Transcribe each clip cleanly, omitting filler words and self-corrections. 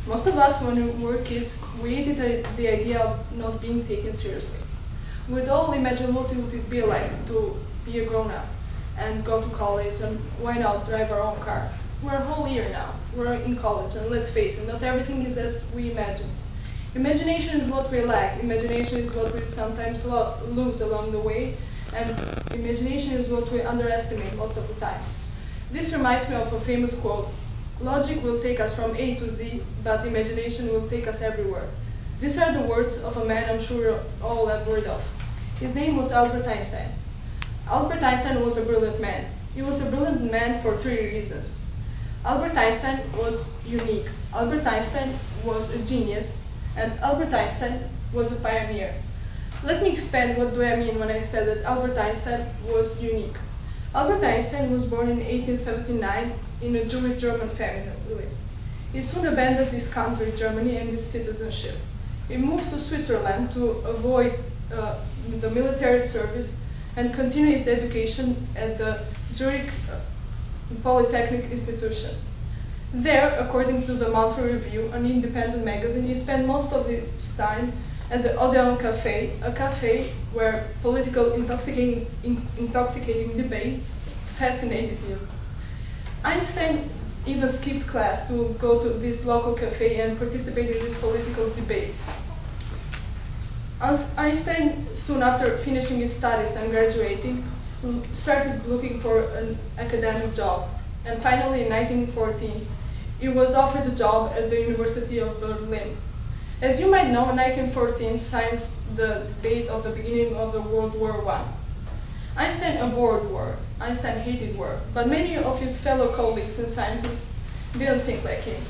Most of us, when we were kids, we hated the idea of not being taken seriously. We'd all imagine what it would be like to be a grown-up and go to college, and why not drive our own car. We're a whole year now. We're in college, and let's face it, not everything is as we imagine. Imagination is what we lack. Imagination is what we sometimes lose along the way, and imagination is what we underestimate most of the time. This reminds me of a famous quote: "Logic will take us from A to Z, but imagination will take us everywhere." These are the words of a man I'm sure you all have heard of. His name was Albert Einstein. Albert Einstein was a brilliant man. He was a brilliant man for three reasons. Albert Einstein was unique. Albert Einstein was a genius, and Albert Einstein was a pioneer. Let me expand what do I mean when I said that Albert Einstein was unique. Albert Einstein was born in 1879 in a Jewish German family. He soon abandoned his country, Germany, and his citizenship. He moved to Switzerland to avoid the military service and continue his education at the Zurich Polytechnic Institution. There, according to the Monthly Review, an independent magazine, he spent most of his time at the Odeon Cafe, a cafe where political intoxicating debates fascinated him. Einstein even skipped class to go to this local cafe and participate in these political debates. Einstein, soon after finishing his studies and graduating, started looking for an academic job. And finally, in 1914, he was offered a job at the University of Berlin. As you might know, 1914 signs the date of the beginning of the World War I. Einstein abhorred war. Einstein hated war, but many of his fellow colleagues and scientists didn't think like him.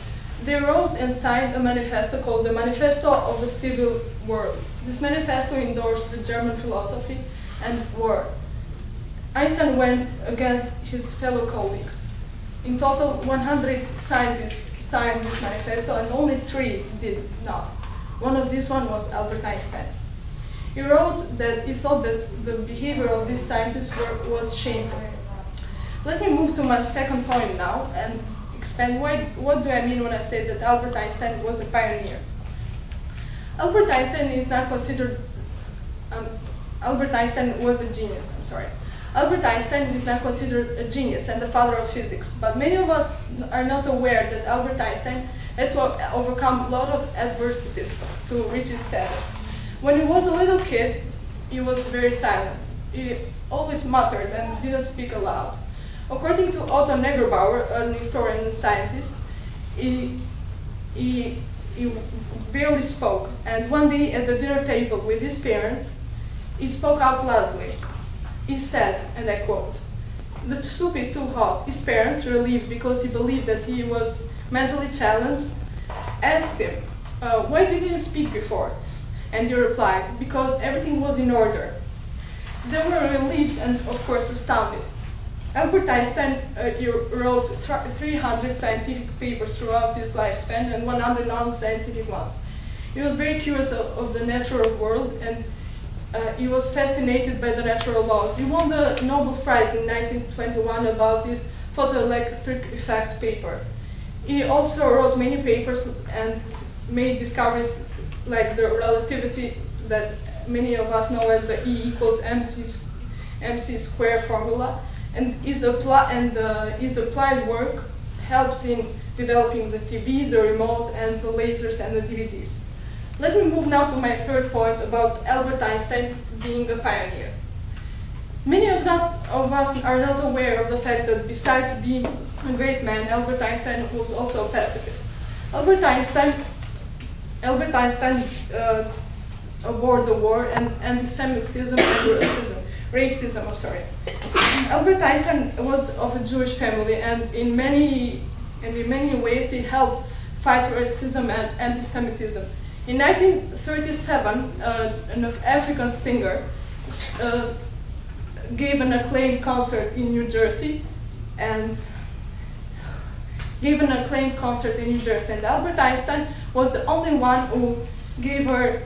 They wrote and signed a manifesto called the Manifesto of the Civil World. This manifesto endorsed the German philosophy and war. Einstein went against his fellow colleagues. In total, 100 scientists signed this manifesto, and only 3 did not. One of these was Albert Einstein. He wrote that he thought that the behavior of these scientists was shameful. Let me move to my second point now and expand what do I mean when I say that Albert Einstein was a pioneer. Albert Einstein is not considered, Albert Einstein was a genius, I'm sorry. Albert Einstein is not considered a genius and the father of physics, but many of us are not aware that Albert Einstein had to overcome a lot of adversities to reach his status. When he was a little kid, he was very silent. He always muttered and didn't speak aloud. According to Otto Negerbauer, an historian and scientist, he barely spoke, and one day at the dinner table with his parents, he spoke out loudly. He said, and I quote, "The soup is too hot." His parents, relieved because he believed that he was mentally challenged, asked him, "Why didn't you speak before?" And he replied, "Because everything was in order." They were relieved and, of course, astounded. Albert Einstein wrote 300 scientific papers throughout his lifespan and 100 non-scientific ones. He was very curious of the natural world, and he was fascinated by the natural laws. He won the Nobel Prize in 1921 about his photoelectric effect paper. He also wrote many papers and made discoveries like the relativity that many of us know as the E equals mc square formula, and his applied work helped in developing the TV, the remote, and the lasers and the DVDs. Let me move now to my third point about Albert Einstein being a pioneer. Many of us are not aware of the fact that besides being a great man, Albert Einstein was also a pacifist. Albert Einstein abhorred the war and anti-Semitism and racism. Albert Einstein was of a Jewish family, and in many ways he helped fight racism and anti-Semitism. In 1937, an African singer gave an acclaimed concert in New Jersey, and Albert Einstein was the only one who gave her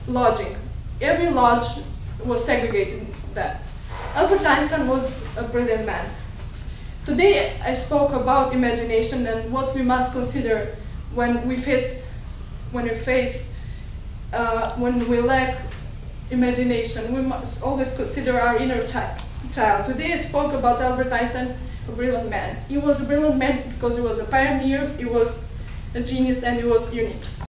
lodging. Every lodge was segregated then. Albert Einstein was a brilliant man. Today I spoke about imagination and what we must consider when we lack imagination, we must always consider our inner child. Today I spoke about Albert Einstein, a brilliant man. He was a brilliant man because he was a pioneer, he was a genius, and he was unique.